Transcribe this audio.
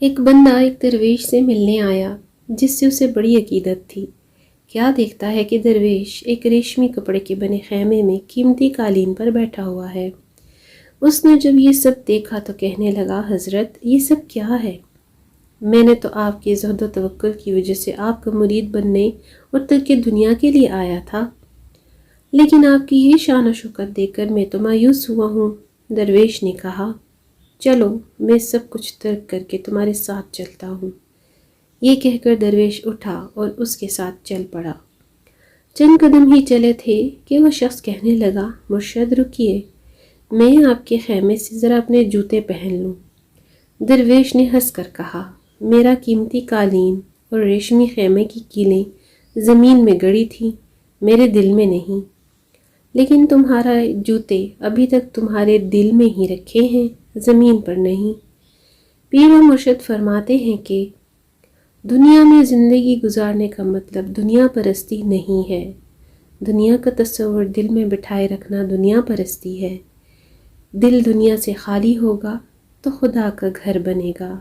ایک بندہ ایک درویش سے ملنے آیا جس سے اسے بڑی عقیدت تھی۔ کیا دیکھتا ہے کہ درویش ایک ریشمی کپڑے کے بنے خیمے میں قیمتی قالین پر بیٹھا ہوا ہے۔ اس نے جب یہ سب دیکھا تو کہنے لگا، حضرت یہ سب کیا ہے؟ میں نے تو آپ کے زہد و توکل کی وجہ سے آپ کا مرید بننے اور ترک دنیا کے لیے آیا تھا، لیکن آپ کی یہ شان و شوکت دیکھ کر میں تو مایوس ہوا ہوں۔ درویش نے کہا، چلو میں سب کچھ ترک کر کے تمہارے ساتھ چلتا ہوں۔ یہ کہہ کر درویش اٹھا اور اس کے ساتھ چل پڑا۔ چند قدم ہی چلے تھے کہ وہ شخص کہنے لگا، مرشد رکیے، میں آپ کے خیمے سے ذرا اپنے جوتے پہن لوں۔ درویش نے ہنس کر کہا، میرا قیمتی قالین اور ریشمی خیمے کی کیلیں زمین میں گڑی تھیں، میرے دل میں نہیں، لیکن تمہارا جوتے ابھی تک تمہارے دل میں ہی رکھے ہیں، زمین پر نہیں۔ پیر و مرشد فرماتے ہیں کہ دنیا میں زندگی گزارنے کا مطلب دنیا پرستی نہیں ہے، دنیا کا تصور دل میں بٹھائے رکھنا دنیا پرستی ہے۔ دل دنیا سے خالی ہوگا تو خدا کا گھر بنے گا۔